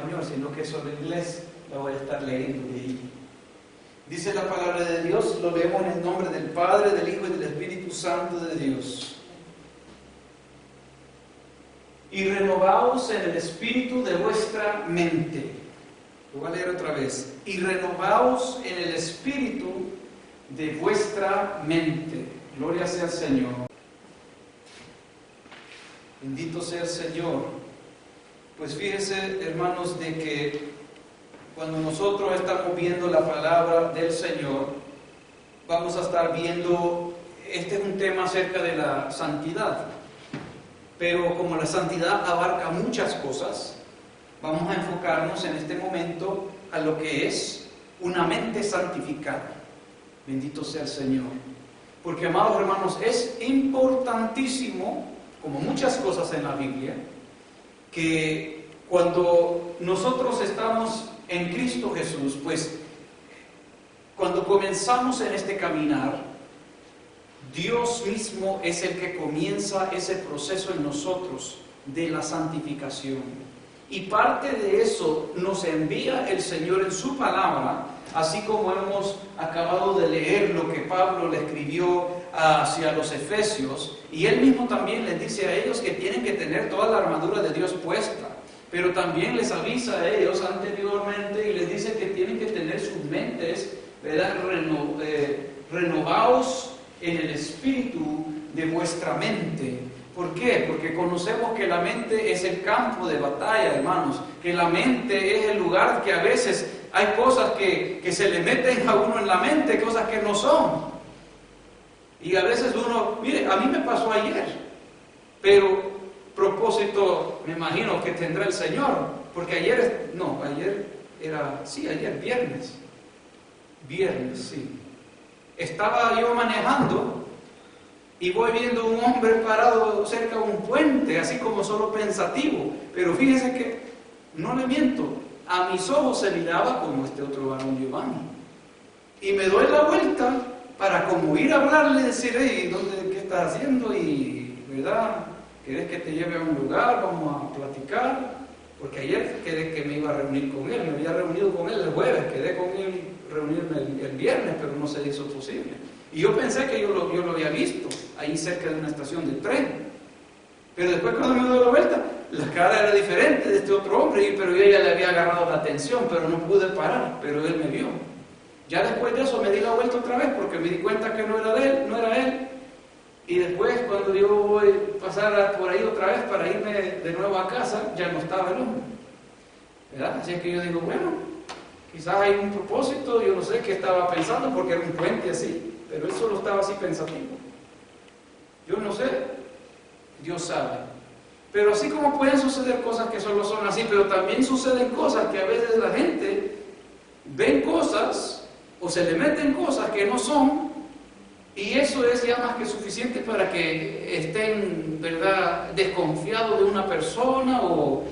español, sino que solo en inglés la voy a estar leyendo de ahí. Dice la palabra de Dios, lo leemos en el nombre del Padre, del Hijo y del Espíritu Santo de Dios. Y renovaos en el espíritu de vuestra mente. Lo voy a leer otra vez. Y renovaos en el espíritu de vuestra mente. Gloria sea al Señor. Bendito sea el Señor. Pues fíjense, hermanos, de que cuando nosotros estamos viendo la palabra del Señor, vamos a estar viendo, este es un tema acerca de la santidad. Pero como la santidad abarca muchas cosas, vamos a enfocarnos en este momento a lo que es una mente santificada. Bendito sea el Señor. Porque, amados hermanos, es importantísimo, como muchas cosas en la Biblia, que cuando nosotros estamos en Cristo Jesús, pues cuando comenzamos en este caminar, Dios mismo es el que comienza ese proceso en nosotros de la santificación. Y parte de eso nos envía el Señor en su palabra, así como hemos acabado de leer lo que Pablo le escribió hacia los Efesios, y él mismo también les dice a ellos que tienen que tener toda la armadura de Dios puesta, pero también les avisa a ellos anteriormente y les dice que tienen que tener sus mentes, ¿verdad?, renovados en el espíritu de vuestra mente. ¿Por qué? Porque conocemos que la mente es el campo de batalla, hermanos, que la mente es el lugar que a veces hay cosas que se le meten a uno en la mente, cosas que no son. Y a veces uno, mire, a mí me pasó ayer, pero propósito me imagino que tendrá el Señor, porque ayer viernes, sí. Estaba yo manejando y voy viendo un hombre parado cerca de un puente, así como solo pensativo. Pero fíjense que, no le miento, a mis ojos se miraba como este otro varón Giovanni. Y me doy la vuelta para como ir a hablarle y decir, hey, ¿qué estás haciendo? Y, ¿verdad? ¿Querés que te lleve a un lugar? Vamos a platicar. Porque ayer quedé que me iba a reunir con él, me había reunido con él el jueves, quedé con él reunirme el viernes, pero no se hizo posible. Y yo pensé que yo lo había visto, ahí cerca de una estación de tren. Pero después cuando me doy la vuelta, la cara era diferente de este otro hombre, pero yo ya le había agarrado la atención, pero no pude parar, pero él me vio. Ya después de eso me di la vuelta otra vez, porque me di cuenta que no era él. Y después, cuando yo voy a pasar por ahí otra vez para irme de nuevo a casa, ya no estaba el hombre, ¿verdad? Así que yo digo, bueno, quizás hay un propósito, yo no sé qué estaba pensando, porque era un puente así, pero él solo estaba así pensativo. Yo no sé, Dios sabe. Pero así como pueden suceder cosas que solo son así, pero también suceden cosas que a veces la gente ven cosas o se le meten cosas que no son. Y eso es ya más que suficiente para que estén, ¿verdad?, desconfiados de una persona o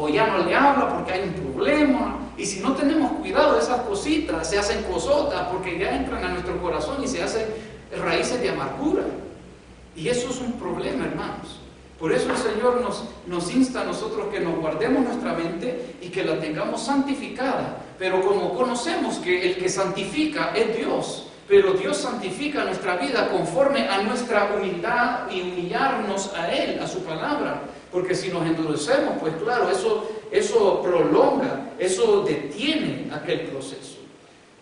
ya no le habla porque hay un problema. Y si no tenemos cuidado de esas cositas, se hacen cosotas porque ya entran a nuestro corazón y se hacen raíces de amargura. Y eso es un problema, hermanos. Por eso el Señor nos insta a nosotros que nos guardemos nuestra mente y que la tengamos santificada. Pero como conocemos que el que santifica es Dios, pero Dios santifica nuestra vida conforme a nuestra humildad y humillarnos a Él, a su palabra. Porque si nos endurecemos, pues claro, eso prolonga, eso detiene aquel proceso.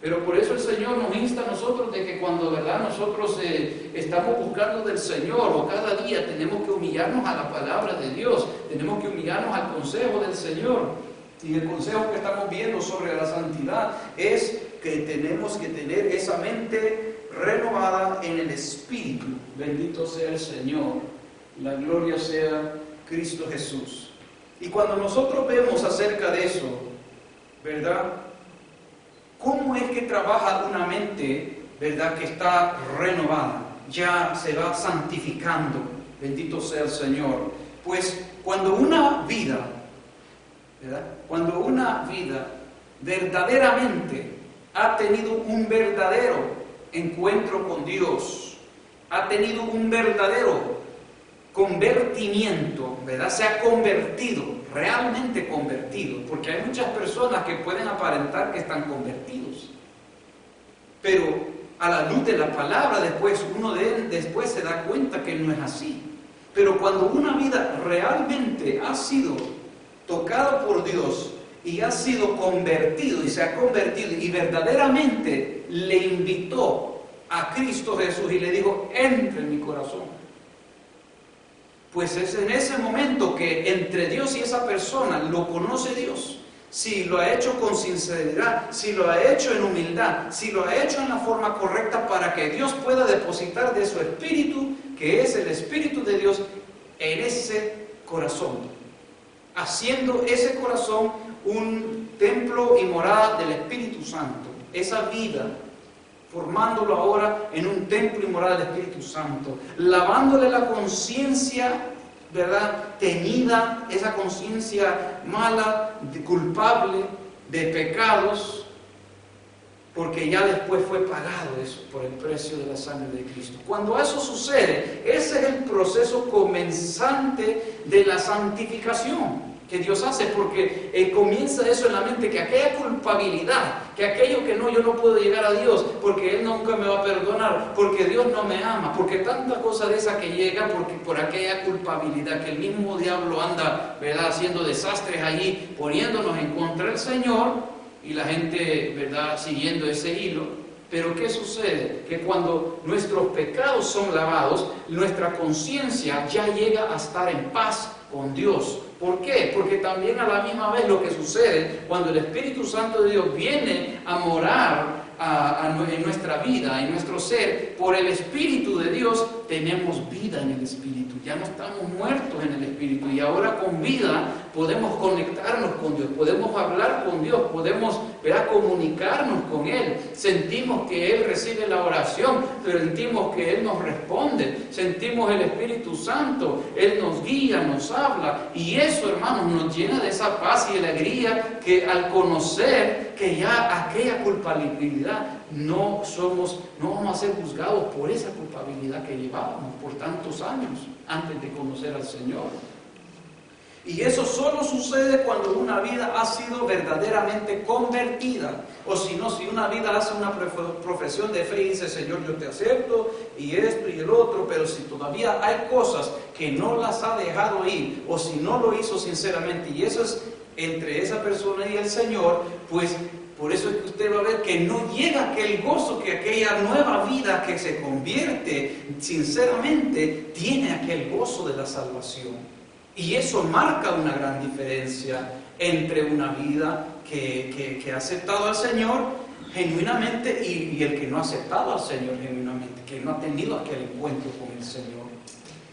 Pero por eso el Señor nos insta a nosotros de que cuando, ¿verdad?, nosotros estamos buscando del Señor, o cada día tenemos que humillarnos a la palabra de Dios, tenemos que humillarnos al consejo del Señor. Y el consejo que estamos viendo sobre la santidad es que tenemos que tener esa mente renovada en el Espíritu. Bendito sea el Señor, la gloria sea Cristo Jesús. Y cuando nosotros vemos acerca de eso, ¿verdad?, ¿cómo es que trabaja una mente, ¿verdad?, que está renovada? Ya se va santificando. Bendito sea el Señor. Pues cuando una vida, ¿verdad?, cuando una vida verdaderamente ha tenido un verdadero encuentro con Dios, ha tenido un verdadero convertimiento, ¿verdad? Se ha convertido, realmente convertido, porque hay muchas personas que pueden aparentar que están convertidos, pero a la luz de la palabra después después se da cuenta que no es así. Pero cuando una vida realmente ha sido tocada por Dios y ha sido convertido y se ha convertido y verdaderamente le invitó a Cristo Jesús y le dijo: entra en mi corazón, pues es en ese momento que entre Dios y esa persona lo conoce Dios. Si lo ha hecho con sinceridad, si lo ha hecho en humildad, si lo ha hecho en la forma correcta para que Dios pueda depositar de su espíritu, que es el Espíritu de Dios, en ese corazón, haciendo ese corazón un templo y morada del Espíritu Santo. Esa vida, formándolo ahora en un templo y morada del Espíritu Santo, lavándole la conciencia, ¿verdad?, teñida, esa conciencia mala, culpable de pecados, porque ya después fue pagado eso por el precio de la sangre de Cristo. Cuando eso sucede, ese es el proceso comenzante de la santificación que Dios hace, porque comienza eso en la mente, que aquella culpabilidad, que aquello que no, yo no puedo llegar a Dios, porque Él nunca me va a perdonar, porque Dios no me ama, porque tanta cosa de esa que llega, porque por aquella culpabilidad, que el mismo diablo anda, ¿verdad?, haciendo desastres allí, poniéndonos en contra del Señor, y la gente, ¿verdad?, siguiendo ese hilo. Pero ¿qué sucede? Que cuando nuestros pecados son lavados, nuestra conciencia ya llega a estar en paz con Dios. ¿Por qué? Porque también a la misma vez lo que sucede cuando el Espíritu Santo de Dios viene a morar en nuestra vida, en nuestro ser, por el Espíritu de Dios tenemos vida en el Espíritu. Ya no estamos muertos en el Espíritu, y ahora con vida podemos conectarnos con Dios, podemos hablar con Dios, podemos, ¿verdad?, comunicarnos con Él. Sentimos que Él recibe la oración, sentimos que Él nos responde, sentimos el Espíritu Santo, Él nos guía, nos habla, y eso, hermanos, nos llena de esa paz y alegría, que al conocer que ya aquella culpabilidad no vamos a ser juzgados por esa culpabilidad que llevábamos por tantos años antes de conocer al Señor. Y eso solo sucede cuando una vida ha sido verdaderamente convertida. O si no, si una vida hace una profesión de fe y dice: Señor, yo te acepto, y esto y el otro, pero si todavía hay cosas que no las ha dejado ir, o si no lo hizo sinceramente, y eso es entre esa persona y el Señor, pues por eso es que usted va a ver que no llega aquel gozo, que aquella nueva vida que se convierte sinceramente tiene aquel gozo de la salvación. Y eso marca una gran diferencia entre una vida que ha aceptado al Señor genuinamente y el que no ha aceptado al Señor genuinamente, que no ha tenido aquel encuentro con el Señor.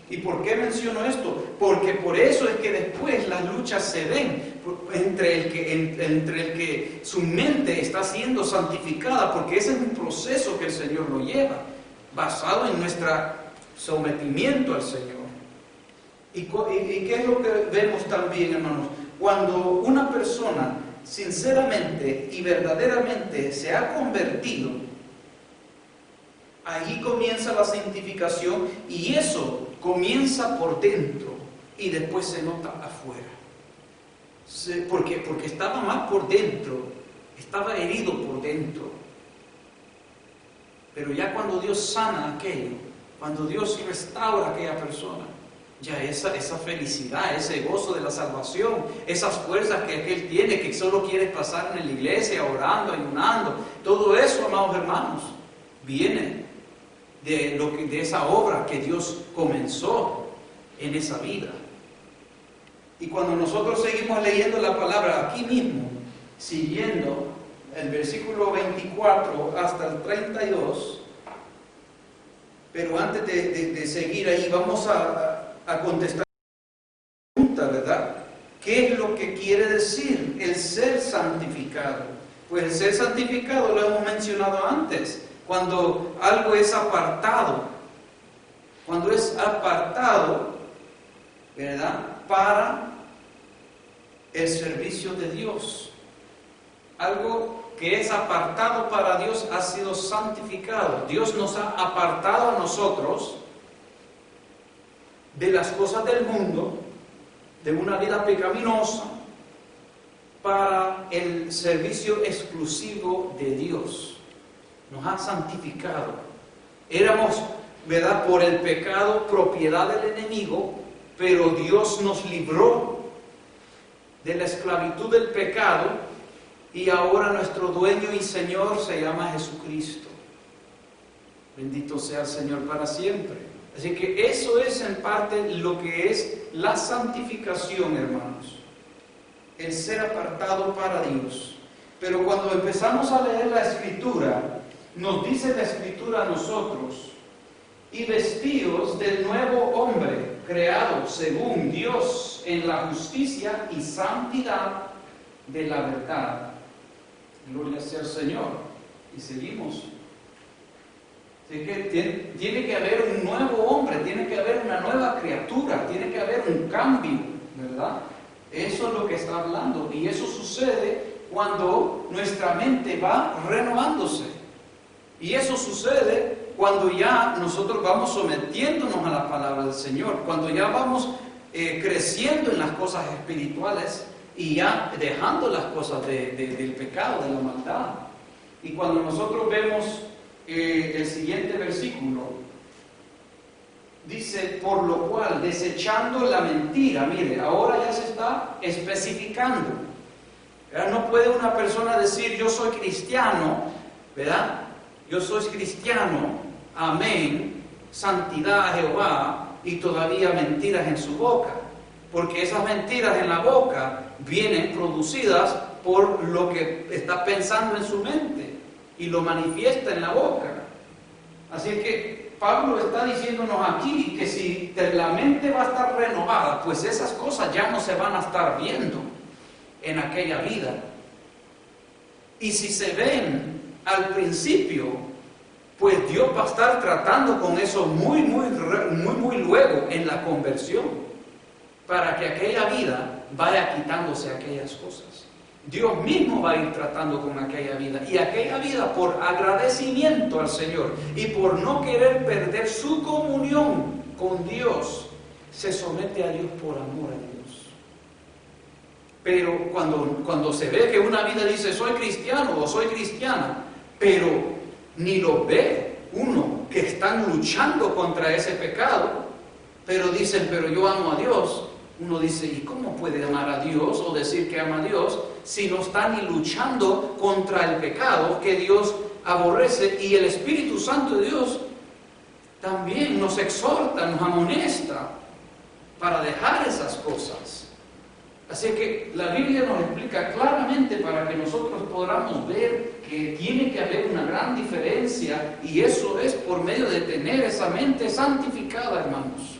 ¿Y por qué menciono esto? Porque por eso es que después las luchas se ven entre el que su mente está siendo santificada, porque ese es un proceso que el Señor lo lleva, basado en nuestro sometimiento al Señor. ¿Y qué es lo que vemos también, hermanos? Cuando una persona sinceramente y verdaderamente se ha convertido, ahí comienza la santificación, y eso comienza por dentro y después se nota afuera. Porque estaba mal por dentro, estaba herido por dentro. Pero ya cuando Dios sana aquello, cuando Dios restaura a aquella persona, ya esa felicidad, ese gozo de la salvación, esas fuerzas que aquel tiene, que solo quiere pasar en la iglesia, orando, ayunando, todo eso, amados hermanos, viene de esa obra que Dios comenzó en esa vida. Y cuando nosotros seguimos leyendo la palabra aquí mismo, siguiendo el versículo 24 hasta el 32, pero antes de seguir ahí, vamos a contestar la pregunta, ¿verdad? ¿Qué es lo que quiere decir el ser santificado? Pues el ser santificado lo hemos mencionado antes, cuando algo es apartado, ¿verdad?, para el servicio de Dios. Algo que es apartado para Dios ha sido santificado. Dios nos ha apartado a nosotros de las cosas del mundo, de una vida pecaminosa, para el servicio exclusivo de Dios. Nos ha santificado. Éramos, ¿verdad?, por el pecado, propiedad del enemigo, pero Dios nos libró de la esclavitud del pecado y ahora nuestro dueño y Señor se llama Jesucristo. Bendito sea el Señor para siempre. Así que eso es en parte lo que es la santificación, hermanos. El ser apartado para Dios. Pero cuando empezamos a leer la Escritura, nos dice la Escritura a nosotros: y vestíos del nuevo hombre, creado según Dios en la justicia y santidad de la verdad. Gloria sea al Señor. Y seguimos. Así que tiene que haber un nuevo hombre, tiene que haber una nueva criatura, tiene que haber un cambio, ¿verdad? Eso es lo que está hablando, y eso sucede cuando nuestra mente va renovándose. Y eso sucede cuando ya nosotros vamos sometiéndonos a la palabra del Señor, cuando ya vamos creciendo en las cosas espirituales y ya dejando las cosas del pecado, de la maldad. Y cuando nosotros vemos el siguiente versículo, dice: por lo cual, desechando la mentira. Mire, ahora ya se está especificando, ¿verdad? No puede una persona decir: yo soy cristiano, ¿verdad? Yo soy cristiano, amén, santidad a Jehová, y todavía mentiras en su boca. Porque esas mentiras en la boca vienen producidas por lo que está pensando en su mente y lo manifiesta en la boca. Así que Pablo está diciéndonos aquí que si la mente va a estar renovada, pues esas cosas ya no se van a estar viendo en aquella vida. Y si se ven al principio, pues Dios va a estar tratando con eso muy luego en la conversión, para que aquella vida vaya quitándose aquellas cosas. Dios mismo va a ir tratando con aquella vida, y aquella vida, por agradecimiento al Señor y por no querer perder su comunión con Dios, se somete a Dios por amor a Dios. Pero cuando se ve que una vida dice: soy cristiano o soy cristiana, pero ni lo ve uno que están luchando contra ese pecado, pero dicen: pero yo amo a Dios. Uno dice: ¿y cómo puede amar a Dios o decir que ama a Dios si no está ni luchando contra el pecado que Dios aborrece? Y el Espíritu Santo de Dios también nos exhorta, nos amonesta para dejar esas cosas. Así que la Biblia nos explica claramente para que nosotros podamos ver que tiene que haber una gran diferencia, y eso es por medio de tener esa mente santificada, hermanos.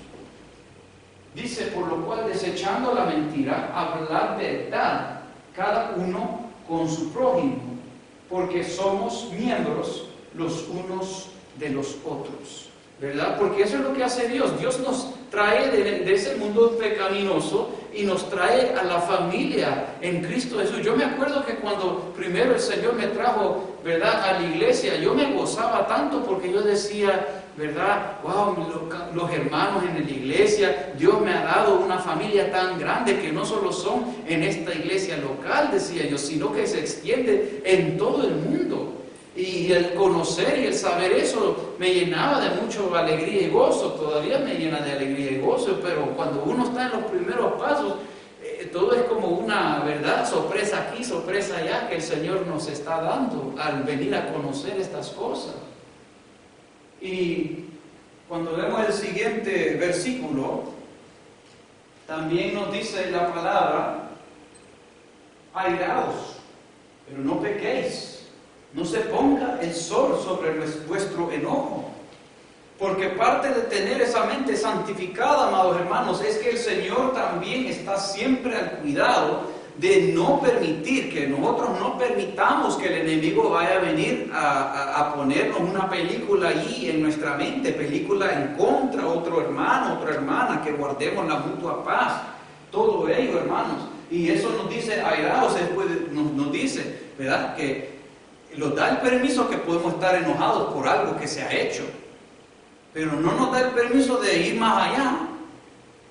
Dice: por lo cual, desechando la mentira, hablad verdad, cada uno con su prójimo, porque somos miembros los unos de los otros, ¿verdad? Porque eso es lo que hace Dios. Dios nos trae de ese mundo pecaminoso y nos trae a la familia en Cristo Jesús. Yo me acuerdo que cuando primero el Señor me trajo, ¿verdad?, a la iglesia, yo me gozaba tanto porque yo decía, ¿verdad? Wow, los hermanos en la iglesia, Dios me ha dado una familia tan grande que no solo son en esta iglesia local, decía yo, sino que se extiende en todo el mundo. Y el conocer y el saber eso me llenaba de mucha alegría y gozo. Todavía me llena de alegría y gozo, pero cuando uno está en los primeros pasos, todo es como una, ¿verdad?, sorpresa aquí, sorpresa allá, que el Señor nos está dando al venir a conocer estas cosas. Y cuando vemos el siguiente versículo, también nos dice la palabra: airaos, pero no pequéis. No se ponga el sol sobre vuestro enojo. Porque parte de tener esa mente santificada, amados hermanos, es que el Señor también está siempre al cuidado de no permitir, que nosotros no permitamos que el enemigo vaya a venir a ponernos una película ahí en nuestra mente, película en contra, otro hermano, otra hermana, que guardemos la mutua paz. Todo ello, hermanos. Y eso nos dice, airaos, nos dice, ¿verdad?, que nos da el permiso que podemos estar enojados por algo que se ha hecho, pero no nos da el permiso de ir más allá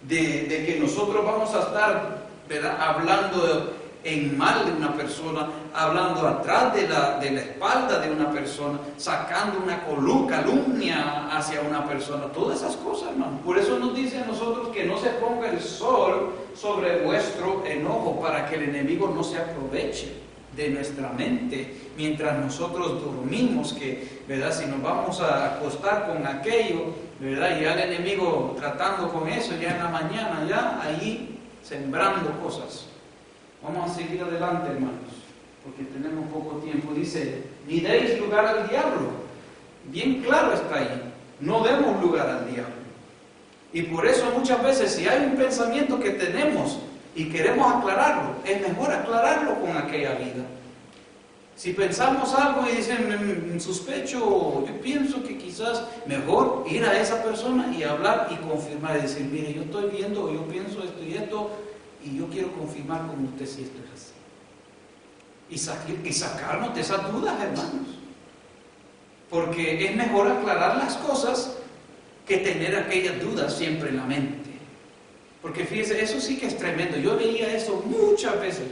de que nosotros vamos a estar, ¿verdad?, hablando en mal de una persona, hablando atrás de la espalda de una persona, sacando una calumnia hacia una persona, todas esas cosas, hermano. Por eso nos dice a nosotros que no se ponga el sol sobre vuestro enojo, para que el enemigo no se aproveche de nuestra mente mientras nosotros dormimos, que, ¿verdad?, si nos vamos a acostar con aquello, ¿verdad?, y al enemigo tratando con eso ya en la mañana, ya ahí sembrando cosas. Vamos a seguir adelante, hermanos, porque tenemos poco tiempo. Dice, ni deis lugar al diablo. Bien claro está ahí, no demos lugar al diablo. Y por eso muchas veces, si hay un pensamiento que tenemos y queremos aclararlo, es mejor aclararlo con aquella vida. Si pensamos algo y dicen, sospecho, yo pienso que quizás mejor ir a esa persona y hablar y confirmar y decir, mire, yo estoy viendo, yo pienso esto y esto, y yo quiero confirmar con usted si esto es así. Y sacarnos de esas dudas, hermanos. Porque es mejor aclarar las cosas que tener aquellas dudas siempre en la mente. Porque fíjese, eso sí que es tremendo. Yo veía eso muchas veces.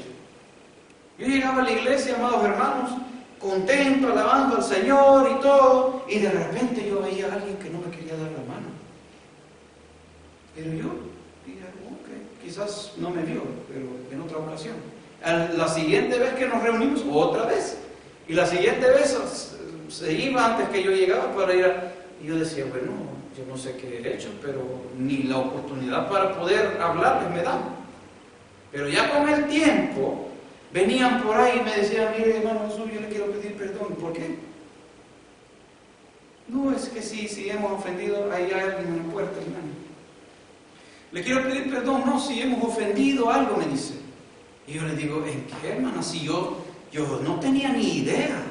Yo llegaba a la iglesia, amados hermanos, contento, alabando al Señor y todo, y de repente yo veía a alguien que no me quería dar la mano. Pero yo dije, ok, quizás no me vio, pero en otra ocasión. La siguiente vez que nos reunimos, otra vez. Y la siguiente vez se iba antes que yo llegaba para ir y yo decía, bueno, yo no sé qué he hecho, pero ni la oportunidad para poder hablarles me dan. Pero ya con el tiempo, venían por ahí y me decían, mire, hermano Jesús, yo le quiero pedir perdón. ¿Por qué? No, es que si hemos ofendido, ahí hay alguien en la puerta, hermano. Le quiero pedir perdón, no, si hemos ofendido algo, me dice. Y yo le digo, ¿en qué, hermana? Si yo no tenía ni idea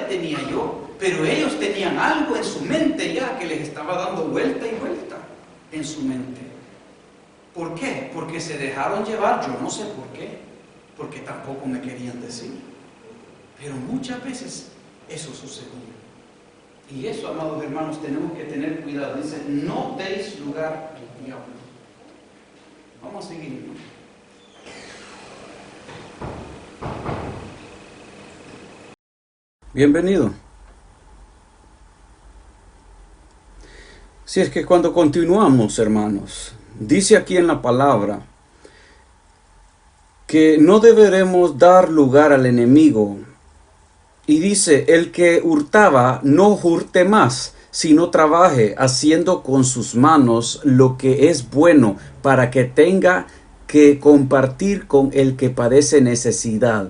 tenía yo, pero ellos tenían algo en su mente ya que les estaba dando vuelta y vuelta en su mente. ¿Por qué? Porque se dejaron llevar, yo no sé por qué, porque tampoco me querían decir. Pero muchas veces eso sucedía. Y eso, amados hermanos, tenemos que tener cuidado. Dice, no deis lugar al diablo. Vamos a seguir, ¿no? Bienvenido. Si es que cuando continuamos, hermanos, dice aquí en la palabra que no deberemos dar lugar al enemigo. Y dice, el que hurtaba, no hurte más, sino trabaje haciendo con sus manos lo que es bueno, para que tenga que compartir con el que padece necesidad.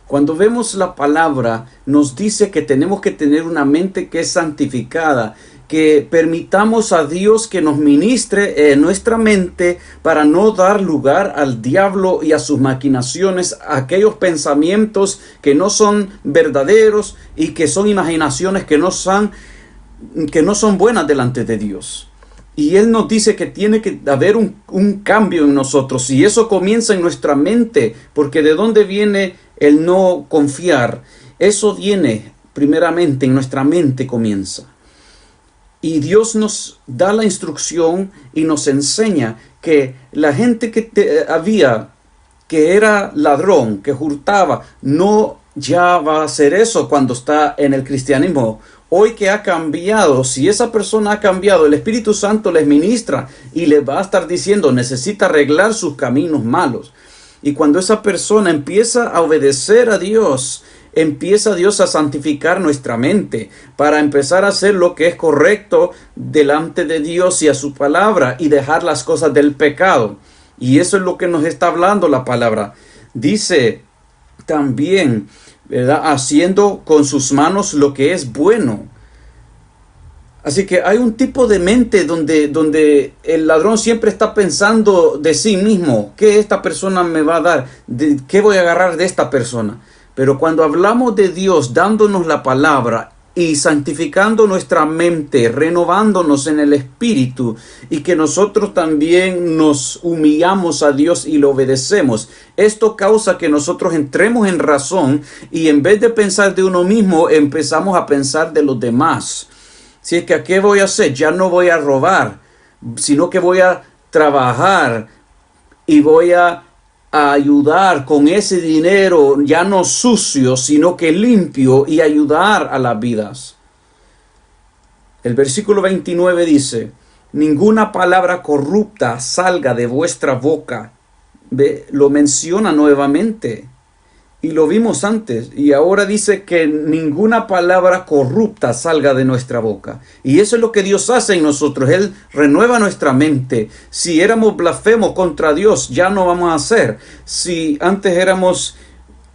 Cuando vemos la palabra, nos dice que tenemos que tener una mente que es santificada, que permitamos a Dios que nos ministre en nuestra mente para no dar lugar al diablo y a sus maquinaciones, a aquellos pensamientos que no son verdaderos y que son imaginaciones que no son buenas delante de Dios. Y Él nos dice que tiene que haber un cambio en nosotros, y eso comienza en nuestra mente, porque ¿de dónde viene el no confiar? Eso viene primeramente en nuestra mente, comienza. Y Dios nos da la instrucción y nos enseña que la gente que era ladrón, que hurtaba, no ya va a hacer eso cuando está en el cristianismo. Hoy que ha cambiado, si esa persona ha cambiado, el Espíritu Santo les ministra y les va a estar diciendo, necesita arreglar sus caminos malos. Y cuando esa persona empieza a obedecer a Dios, empieza Dios a santificar nuestra mente para empezar a hacer lo que es correcto delante de Dios y a su palabra, y dejar las cosas del pecado. Y eso es lo que nos está hablando la palabra. Dice también, ¿verdad?, haciendo con sus manos lo que es bueno. Así que hay un tipo de mente donde el ladrón siempre está pensando de sí mismo, ¿qué esta persona me va a dar? ¿Qué voy a agarrar de esta persona? Pero cuando hablamos de Dios dándonos la palabra y santificando nuestra mente, renovándonos en el espíritu, y que nosotros también nos humillamos a Dios y lo obedecemos, esto causa que nosotros entremos en razón, y en vez de pensar de uno mismo, empezamos a pensar de los demás. Si es que, ¿qué voy a hacer? Ya no voy a robar, sino que voy a trabajar y voy a ayudar con ese dinero ya no sucio, sino que limpio, y ayudar a las vidas. El versículo 29 dice: ninguna palabra corrupta salga de vuestra boca. Lo menciona nuevamente. Y lo vimos antes. Y ahora dice que ninguna palabra corrupta salga de nuestra boca. Y eso es lo que Dios hace en nosotros. Él renueva nuestra mente. Si éramos blasfemos contra Dios, ya no vamos a hacer. Si antes éramos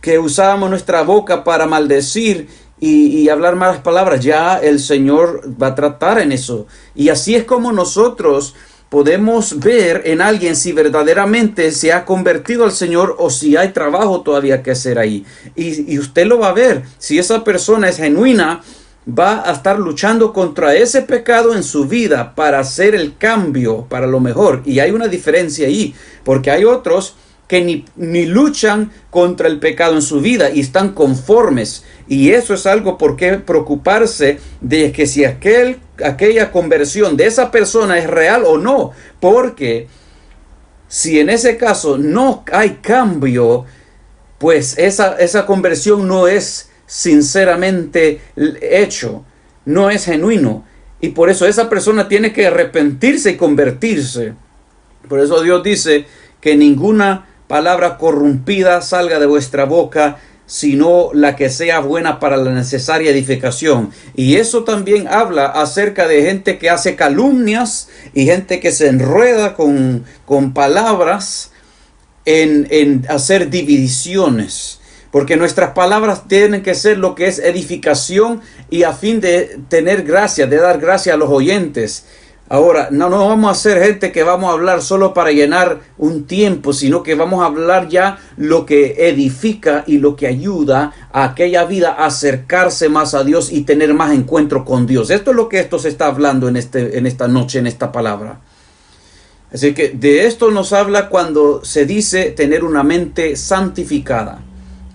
que usábamos nuestra boca para maldecir y hablar malas palabras, ya el Señor va a tratar en eso. Y así es como nosotros podemos ver en alguien si verdaderamente se ha convertido al Señor o si hay trabajo todavía que hacer ahí. Y usted lo va a ver. Si esa persona es genuina, va a estar luchando contra ese pecado en su vida para hacer el cambio para lo mejor. Y hay una diferencia ahí, porque hay otros que ni luchan contra el pecado en su vida y están conformes. Y eso es algo por qué preocuparse de que si aquella conversión de esa persona es real o no. Porque si en ese caso no hay cambio, pues esa conversión no es sinceramente hecho, no es genuino. Y por eso esa persona tiene que arrepentirse y convertirse. Por eso Dios dice que ninguna palabra corrompida salga de vuestra boca, sino la que sea buena para la necesaria edificación. Y eso también habla acerca de gente que hace calumnias y gente que se enreda con palabras en hacer divisiones. Porque nuestras palabras tienen que ser lo que es edificación y a fin de tener gracia, de dar gracia a los oyentes. Ahora, no vamos a ser gente que vamos a hablar solo para llenar un tiempo, sino que vamos a hablar ya lo que edifica y lo que ayuda a aquella vida a acercarse más a Dios y tener más encuentro con Dios. Esto es lo que esto se está hablando en esta noche, en esta palabra. Así que de esto nos habla cuando se dice tener una mente santificada.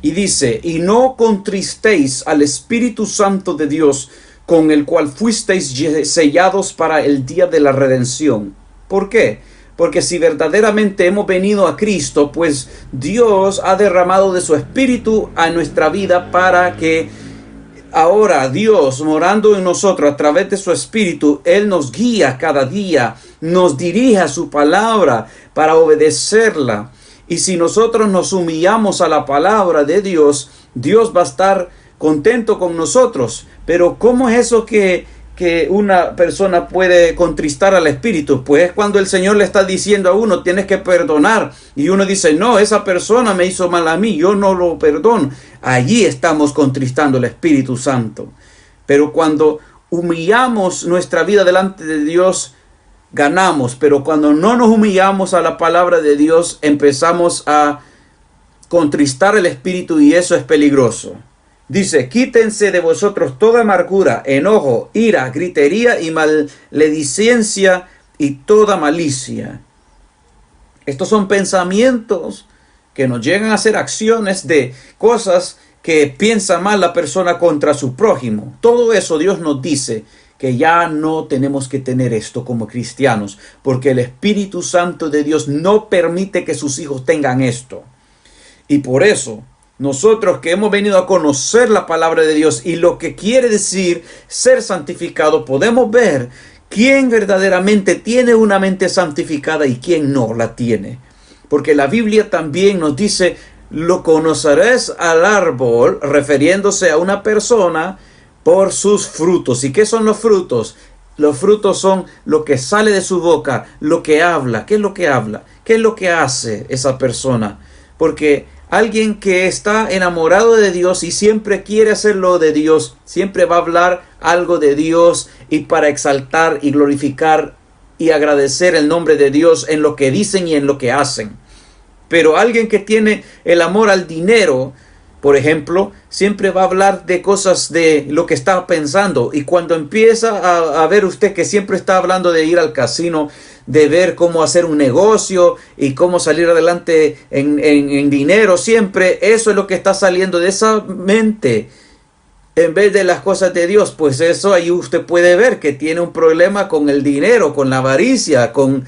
Y dice: y no contristéis al Espíritu Santo de Dios, con el cual fuisteis sellados para el día de la redención. ¿Por qué? Porque si verdaderamente hemos venido a Cristo, pues Dios ha derramado de su Espíritu a nuestra vida para que ahora Dios, morando en nosotros a través de su Espíritu, Él nos guía cada día, nos dirige a su palabra para obedecerla. Y si nosotros nos humillamos a la palabra de Dios, Dios va a estar contento con nosotros. Pero ¿cómo es eso que una persona puede contristar al Espíritu? Pues es cuando el Señor le está diciendo a uno: tienes que perdonar. Y uno dice: no, esa persona me hizo mal a mí, yo no lo perdono. Allí estamos contristando al Espíritu Santo. Pero cuando humillamos nuestra vida delante de Dios, ganamos. Pero cuando no nos humillamos a la palabra de Dios, empezamos a contristar el Espíritu, y eso es peligroso. Dice: quítense de vosotros toda amargura, enojo, ira, gritería y maledicencia y toda malicia. Estos son pensamientos que nos llegan a hacer acciones de cosas que piensa mal la persona contra su prójimo. Todo eso Dios nos dice que ya no tenemos que tener esto como cristianos, porque el Espíritu Santo de Dios no permite que sus hijos tengan esto. Y por eso nosotros que hemos venido a conocer la palabra de Dios y lo que quiere decir ser santificado, podemos ver quién verdaderamente tiene una mente santificada y quién no la tiene. Porque la Biblia también nos dice: lo conocerás al árbol, refiriéndose a una persona, por sus frutos. ¿Y qué son los frutos? Los frutos son lo que sale de su boca, lo que habla. ¿Qué es lo que habla? ¿Qué es lo que hace esa persona? Porque alguien que está enamorado de Dios y siempre quiere hacer lo de Dios, siempre va a hablar algo de Dios y para exaltar y glorificar y agradecer el nombre de Dios en lo que dicen y en lo que hacen. Pero alguien que tiene el amor al dinero, por ejemplo, siempre va a hablar de cosas de lo que está pensando. Y cuando empieza a ver usted que siempre está hablando de ir al casino, de ver cómo hacer un negocio y cómo salir adelante en dinero, siempre eso es lo que está saliendo de esa mente. en vez de las cosas de Dios, pues eso ahí usted puede ver que tiene un problema con el dinero, con la avaricia, con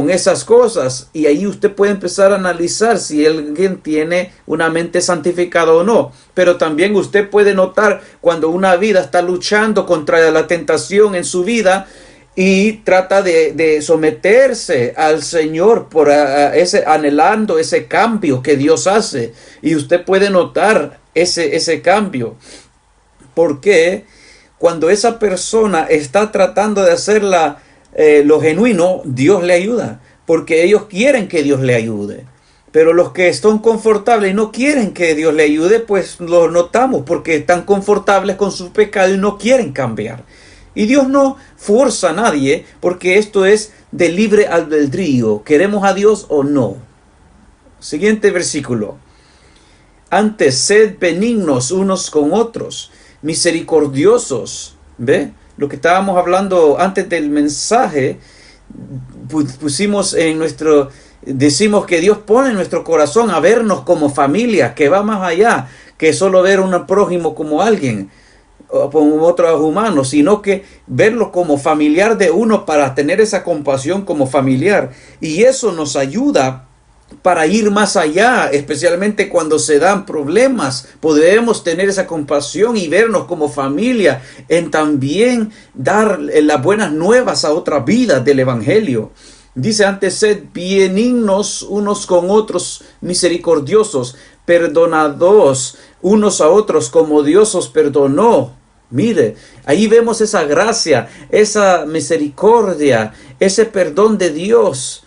esas cosas. Y ahí usted puede empezar a analizar si alguien tiene una mente santificada o no. Pero también usted puede notar cuando una vida está luchando contra la tentación en su vida y trata de someterse al Señor por anhelando ese cambio que Dios hace. Y usted puede notar ese cambio. Porque cuando esa persona está tratando de hacerla lo genuino, Dios le ayuda, porque ellos quieren que Dios le ayude. Pero los que están confortables y no quieren que Dios le ayude, pues lo notamos, porque están confortables con su pecado y no quieren cambiar. Y Dios no fuerza a nadie, porque esto es de libre albedrío. ¿Queremos a Dios o no? Siguiente versículo. Antes, sed benignos unos con otros, misericordiosos. ¿Ve? Lo que estábamos hablando antes del mensaje, decimos que Dios pone en nuestro corazón a vernos como familia, que va más allá que solo ver a un prójimo como alguien, o como otros humanos, sino que verlo como familiar de uno para tener esa compasión como familiar. Y eso nos ayuda para ir más allá, especialmente cuando se dan problemas. Podemos tener esa compasión y vernos como familia, en también dar las buenas nuevas a otras vidas del Evangelio. Dice antes, sed benignos unos con otros, misericordiosos, perdonados unos a otros como Dios os perdonó. Mire, ahí vemos esa gracia, esa misericordia, ese perdón de Dios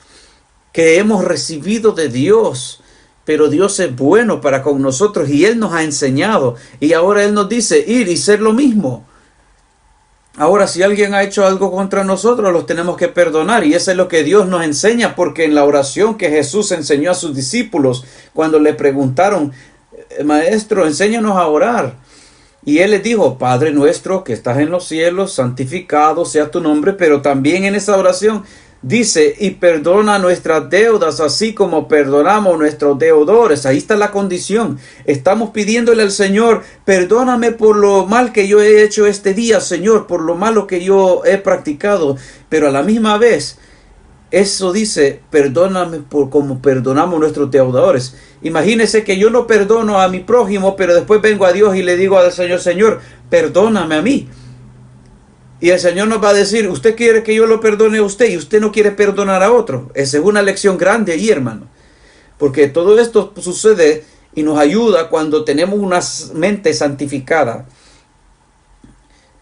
que hemos recibido de Dios. Pero Dios es bueno para con nosotros y Él nos ha enseñado. Y ahora Él nos dice ir y ser lo mismo. Ahora, si alguien ha hecho algo contra nosotros, los tenemos que perdonar. Y eso es lo que Dios nos enseña, porque en la oración que Jesús enseñó a sus discípulos, cuando le preguntaron, Maestro, enséñanos a orar. Y Él les dijo, Padre nuestro que estás en los cielos, santificado sea tu nombre. Pero también en esa oración dice, y perdona nuestras deudas, así como perdonamos nuestros deudores. Ahí está la condición. Estamos pidiéndole al Señor, perdóname por lo mal que yo he hecho este día, Señor, por lo malo que yo he practicado. Pero a la misma vez, eso dice, perdóname por como perdonamos nuestros deudores. Imagínese que yo no perdono a mi prójimo, pero después vengo a Dios y le digo al Señor, Señor, perdóname a mí. Y el Señor nos va a decir, usted quiere que yo lo perdone a usted y usted no quiere perdonar a otro. Esa es una lección grande ahí, hermano. Porque todo esto sucede y nos ayuda cuando tenemos una mente santificada.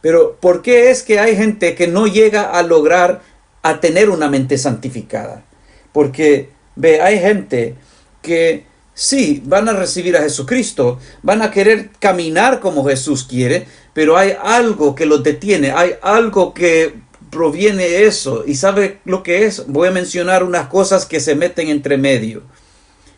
Pero ¿por qué es que hay gente que no llega a lograr a tener una mente santificada? Porque hay gente que sí, van a recibir a Jesucristo, van a querer caminar como Jesús quiere, pero hay algo que los detiene, hay algo que proviene de eso. ¿Y sabe lo que es? Voy a mencionar unas cosas que se meten entre medio.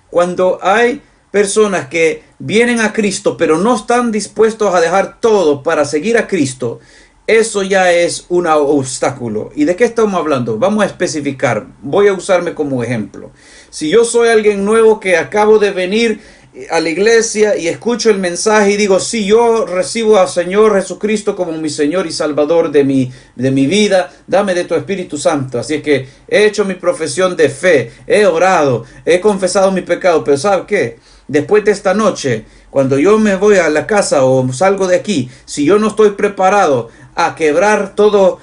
Cuando hay personas que vienen a Cristo, pero no están dispuestos a dejar todo para seguir a Cristo, eso ya es un obstáculo. ¿Y de qué estamos hablando? Vamos a especificar. Voy a usarme como ejemplo. Si yo soy alguien nuevo que acabo de venir a la iglesia y escucho el mensaje y digo, sí, yo recibo al Señor Jesucristo como mi Señor y Salvador de mi vida, dame de tu Espíritu Santo. Así es que he hecho mi profesión de fe, he orado, he confesado mi pecado, pero ¿sabe qué? Después de esta noche, cuando yo me voy a la casa o salgo de aquí, si yo no estoy preparado a quebrar todo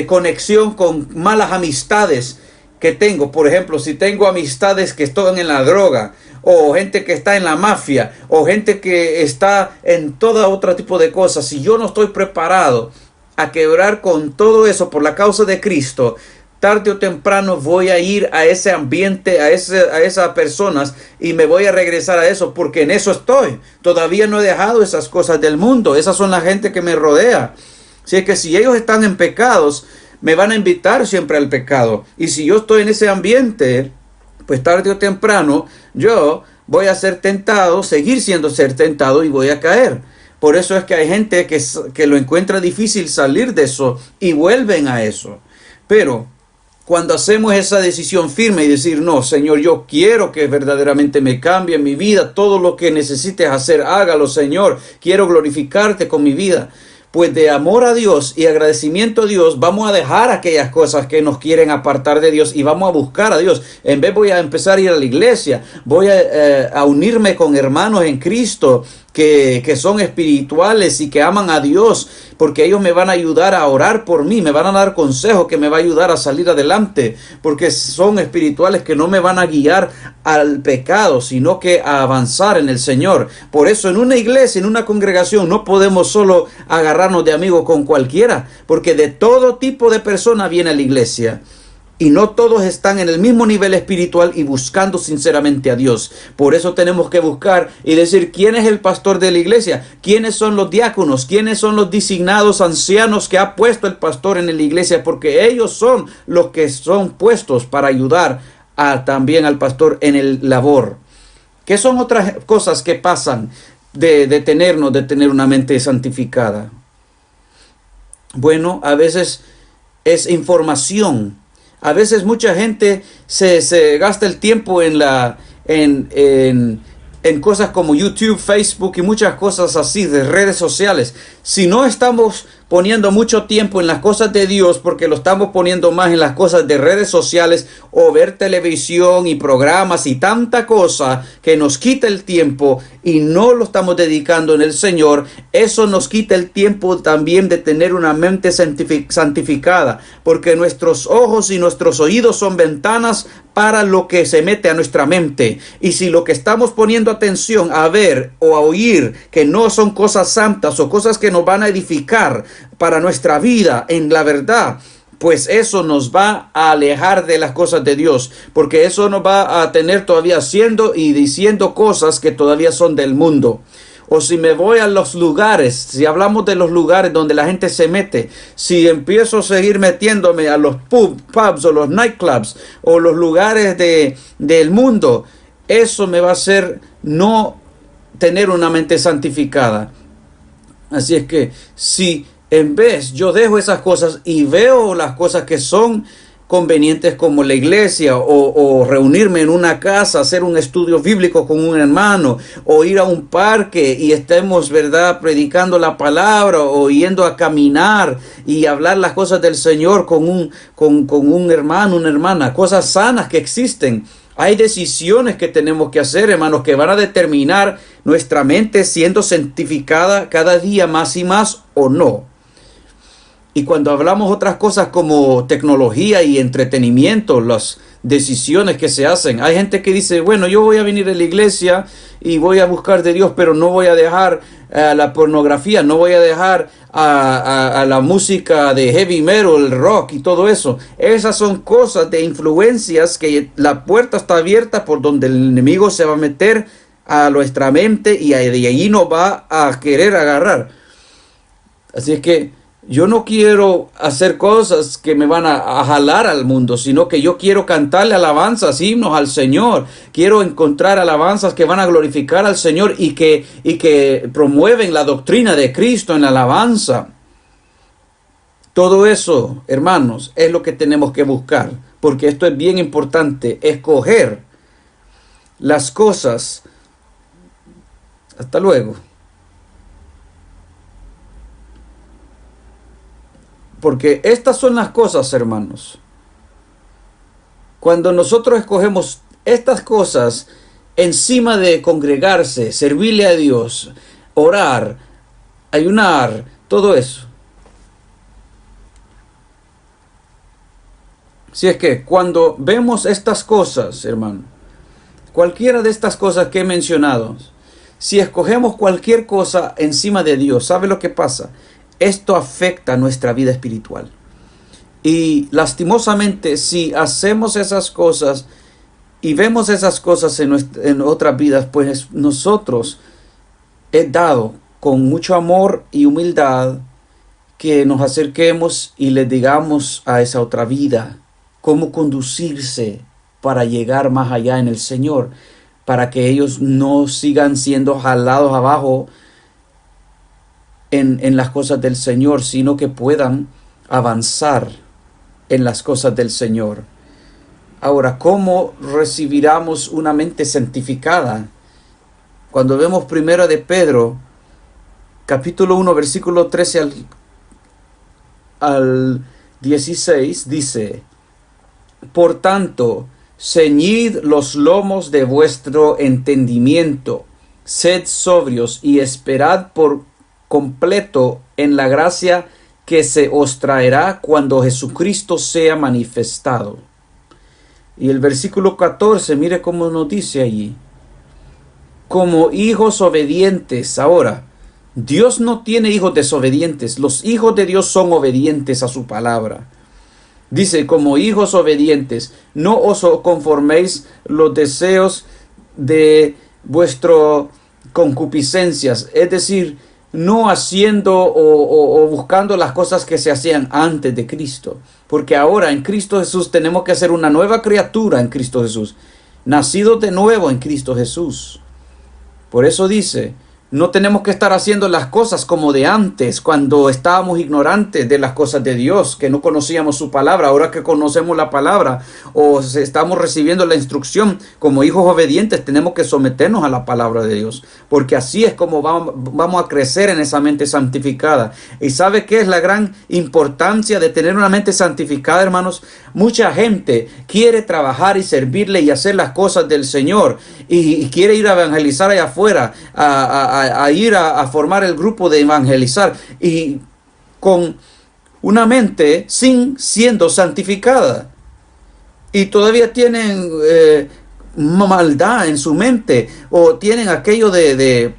conexión con malas amistades que tengo, por ejemplo, si tengo amistades que están en la droga, o gente que está en la mafia, o gente que está en todo otro tipo de cosas, si yo no estoy preparado a quebrar con todo eso por la causa de Cristo, tarde o temprano voy a ir a ese ambiente, a esas personas, y me voy a regresar a eso, porque en eso estoy. Todavía no he dejado esas cosas del mundo. Esas son la gente que me rodea. Así es que si ellos están en pecados, me van a invitar siempre al pecado. Y si yo estoy en ese ambiente, pues tarde o temprano yo voy a ser tentado, seguir ser tentado, y voy a caer. Por eso es que hay gente que lo encuentra difícil salir de eso y vuelven a eso. Pero Cuando hacemos esa decisión firme y decir, no, Señor, yo quiero que verdaderamente me cambie mi vida, todo lo que necesites hacer, hágalo, Señor, quiero glorificarte con mi vida. Pues de amor a Dios y agradecimiento a Dios, vamos a dejar aquellas cosas que nos quieren apartar de Dios y vamos a buscar a Dios. En vez voy a empezar a ir a la iglesia, voy a unirme con hermanos en Cristo que son espirituales y que aman a Dios, porque ellos me van a ayudar a orar por mí, me van a dar consejos que me va a ayudar a salir adelante, porque son espirituales que no me van a guiar al pecado, sino que a avanzar en el Señor. Por eso en una iglesia, en una congregación, no podemos solo agarrarnos de amigos con cualquiera, porque de todo tipo de personas viene a la iglesia. Y no todos están en el mismo nivel espiritual y buscando sinceramente a Dios. Por eso tenemos que buscar y decir quién es el pastor de la iglesia, quiénes son los diáconos, quiénes son los designados ancianos que ha puesto el pastor en la iglesia, porque ellos son los que son puestos para ayudar también al pastor en el labor. ¿Qué son otras cosas que pasan de tener una mente santificada? Bueno, a veces es información. A veces mucha gente se gasta el tiempo en cosas como YouTube, Facebook y muchas cosas así de redes sociales. Si no estamos poniendo mucho tiempo en las cosas de Dios, porque lo estamos poniendo más en las cosas de redes sociales o ver televisión y programas y tanta cosa que nos quita el tiempo y no lo estamos dedicando en el Señor, eso nos quita el tiempo también de tener una mente santificada, porque nuestros ojos y nuestros oídos son ventanas para lo que se mete a nuestra mente. Y si lo que estamos poniendo atención a ver o a oír que no son cosas santas o cosas que nos van a edificar para nuestra vida en la verdad, pues eso nos va a alejar de las cosas de Dios, porque eso nos va a tener todavía haciendo y diciendo cosas que todavía son del mundo. O si me voy a los lugares, si hablamos de los lugares donde la gente se mete, si empiezo a seguir metiéndome a los pubs o los nightclubs o los lugares del mundo, eso me va a hacer no tener una mente santificada. Así es que si en vez yo dejo esas cosas y veo las cosas que son convenientes como la iglesia o reunirme en una casa, hacer un estudio bíblico con un hermano o ir a un parque y estemos, ¿verdad?, predicando la palabra o yendo a caminar y hablar las cosas del Señor con un hermano, una hermana, cosas sanas que existen. Hay decisiones que tenemos que hacer, hermanos, que van a determinar nuestra mente siendo santificada cada día más y más o no. Y cuando hablamos otras cosas como tecnología y entretenimiento, las decisiones que se hacen, hay gente que dice, bueno, yo voy a venir a la iglesia y voy a buscar de Dios, pero no voy a dejar la pornografía, no voy a dejar a la música de heavy metal, el rock y todo eso. Esas son cosas de influencias que la puerta está abierta por donde el enemigo se va a meter a nuestra mente y de ahí nos va a querer agarrar. Así es que yo no quiero hacer cosas que me van a jalar al mundo, sino que yo quiero cantarle alabanzas, himnos al Señor. Quiero encontrar alabanzas que van a glorificar al Señor y que promueven la doctrina de Cristo en la alabanza. Todo eso, hermanos, es lo que tenemos que buscar, porque esto es bien importante, escoger las cosas. Hasta luego. Porque estas son las cosas, hermanos. Cuando nosotros escogemos estas cosas encima de congregarse, servirle a Dios, orar, ayunar, todo eso. Si es que cuando vemos estas cosas, hermano, cualquiera de estas cosas que he mencionado, si escogemos cualquier cosa encima de Dios, ¿sabe lo que pasa? Esto afecta nuestra vida espiritual. Y lastimosamente, si hacemos esas cosas y vemos esas cosas en otras vidas, pues nosotros es dado con mucho amor y humildad que nos acerquemos y le digamos a esa otra vida cómo conducirse para llegar más allá en el Señor, para que ellos no sigan siendo jalados abajo en las cosas del Señor, sino que puedan avanzar en las cosas del Señor. Ahora, ¿cómo recibiremos una mente santificada? Cuando vemos primera de Pedro, capítulo 1, versículo 13 al 16, dice: por tanto, ceñid los lomos de vuestro entendimiento, sed sobrios y esperad por completo en la gracia que se os traerá cuando Jesucristo sea manifestado. Y el versículo 14, mire cómo nos dice allí: como hijos obedientes. Ahora, Dios no tiene hijos desobedientes. Los hijos de Dios son obedientes a su palabra. Dice, como hijos obedientes, no os conforméis los deseos de vuestras concupiscencias, es decir, no haciendo o buscando las cosas que se hacían antes de Cristo, porque ahora en Cristo Jesús tenemos que ser una nueva criatura en Cristo Jesús, nacidos de nuevo en Cristo Jesús. Por eso dice, no tenemos que estar haciendo las cosas como de antes, cuando estábamos ignorantes de las cosas de Dios, que no conocíamos su palabra. Ahora que conocemos la palabra o estamos recibiendo la instrucción como hijos obedientes, tenemos que someternos a la palabra de Dios, porque así es como vamos a crecer en esa mente santificada. ¿Y sabe qué es la gran importancia de tener una mente santificada, hermanos? Mucha gente quiere trabajar y servirle y hacer las cosas del Señor y quiere ir a evangelizar allá afuera, a ir a formar el grupo de evangelizar, y con una mente sin siendo santificada, y todavía tienen maldad en su mente, o tienen aquello de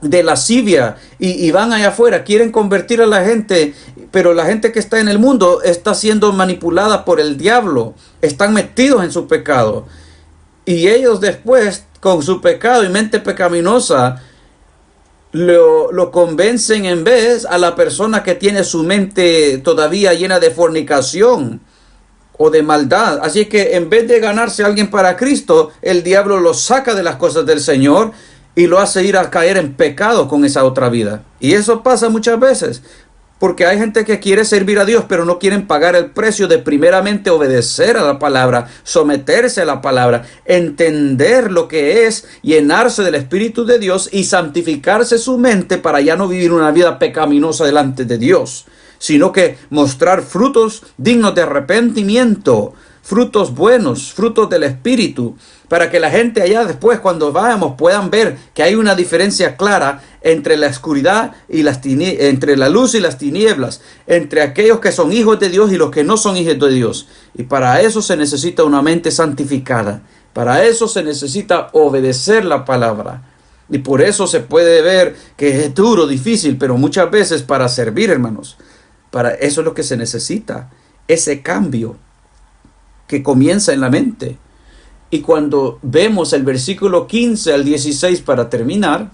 lascivia, y van allá afuera, quieren convertir a la gente, pero la gente que está en el mundo está siendo manipulada por el diablo, están metidos en su pecado, y ellos después con su pecado y mente pecaminosa lo convencen en vez a la persona que tiene su mente todavía llena de fornicación o de maldad. Así que en vez de ganarse a alguien para Cristo, el diablo lo saca de las cosas del Señor y lo hace ir a caer en pecado con esa otra vida. Y eso pasa muchas veces, porque hay gente que quiere servir a Dios, pero no quieren pagar el precio de primeramente obedecer a la palabra, someterse a la palabra, entender lo que es llenarse del Espíritu de Dios y santificarse su mente para ya no vivir una vida pecaminosa delante de Dios, sino que mostrar frutos dignos de arrepentimiento, frutos buenos, frutos del Espíritu, para que la gente allá después, cuando vayamos, puedan ver que hay una diferencia clara entre la oscuridad y entre la luz y las tinieblas, entre aquellos que son hijos de Dios y los que no son hijos de Dios. Y para eso se necesita una mente santificada. Para eso se necesita obedecer la palabra. Y por eso se puede ver que es duro, difícil, pero muchas veces para servir, hermanos, para eso es lo que se necesita, ese cambio que comienza en la mente. Y cuando vemos el versículo 15 al 16 para terminar,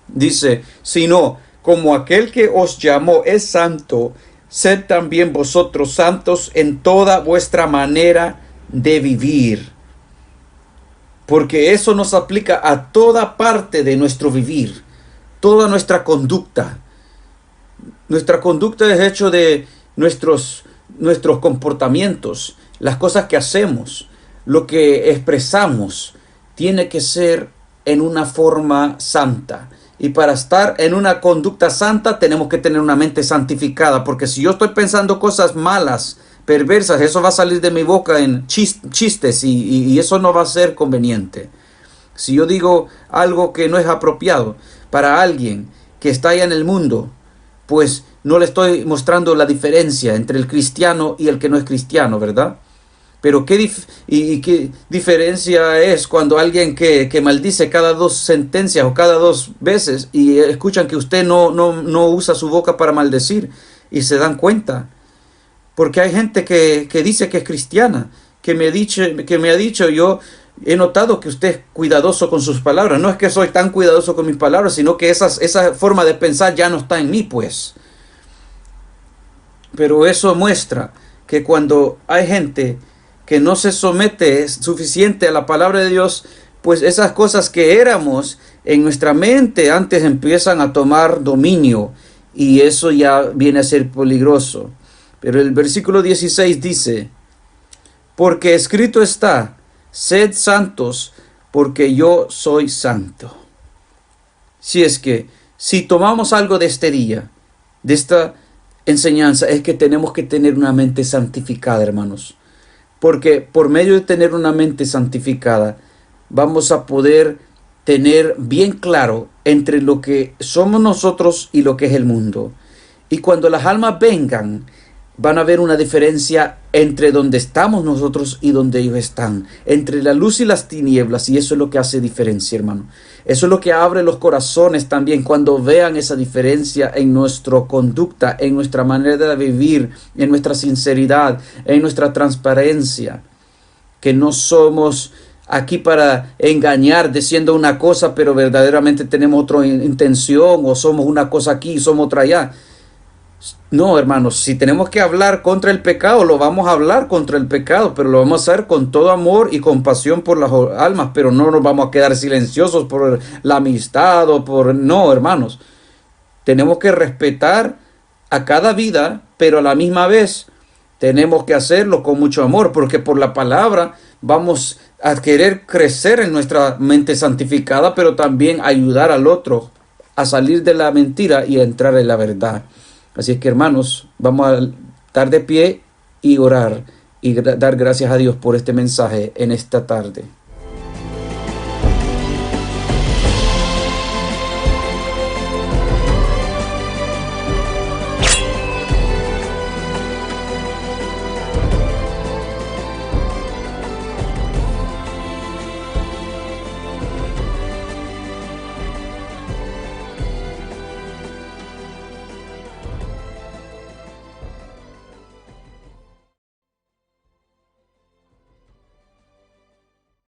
dice, sino como aquel que os llamó es santo, sed también vosotros santos en toda vuestra manera de vivir. Porque eso nos aplica a toda parte de nuestro vivir, toda nuestra conducta. Nuestra conducta es hecho de nuestros comportamientos, las cosas que hacemos, lo que expresamos, tiene que ser en una forma santa. Y para estar en una conducta santa tenemos que tener una mente santificada, porque si yo estoy pensando cosas malas, perversas, eso va a salir de mi boca en chistes y eso no va a ser conveniente. Si yo digo algo que no es apropiado para alguien que está allá en el mundo, pues no le estoy mostrando la diferencia entre el cristiano y el que no es cristiano, ¿verdad? Pero ¿qué diferencia es cuando alguien que maldice cada 2 sentencias o cada 2 veces y escuchan que usted no usa su boca para maldecir y se dan cuenta? Porque hay gente que dice que es cristiana, que me ha dicho, yo he notado que usted es cuidadoso con sus palabras. No es que soy tan cuidadoso con mis palabras, sino que esa forma de pensar ya no está en mí, pues. Pero eso muestra que cuando hay gente que no se somete suficiente a la palabra de Dios, pues esas cosas que éramos en nuestra mente antes empiezan a tomar dominio, y eso ya viene a ser peligroso. Pero el versículo 16 dice, porque escrito está, sed santos, porque yo soy santo. Si es que, si tomamos algo de este día, de esta enseñanza, es que tenemos que tener una mente santificada, hermanos. Porque por medio de tener una mente santificada, vamos a poder tener bien claro entre lo que somos nosotros y lo que es el mundo. Y cuando las almas vengan, van a ver una diferencia entre donde estamos nosotros y donde ellos están, entre la luz y las tinieblas, y eso es lo que hace diferencia, hermano. Eso es lo que abre los corazones también cuando vean esa diferencia en nuestra conducta, en nuestra manera de vivir, en nuestra sinceridad, en nuestra transparencia, que no somos aquí para engañar diciendo una cosa, pero verdaderamente tenemos otra intención, o somos una cosa aquí y somos otra allá. No, hermanos, si tenemos que hablar contra el pecado, lo vamos a hablar contra el pecado, pero lo vamos a hacer con todo amor y compasión por las almas, pero no nos vamos a quedar silenciosos por la amistad o por... No, hermanos, tenemos que respetar a cada vida, pero a la misma vez tenemos que hacerlo con mucho amor, porque por la palabra vamos a querer crecer en nuestra mente santificada, pero también ayudar al otro a salir de la mentira y a entrar en la verdad. Así es que, hermanos, vamos a estar de pie y orar y dar gracias a Dios por este mensaje en esta tarde.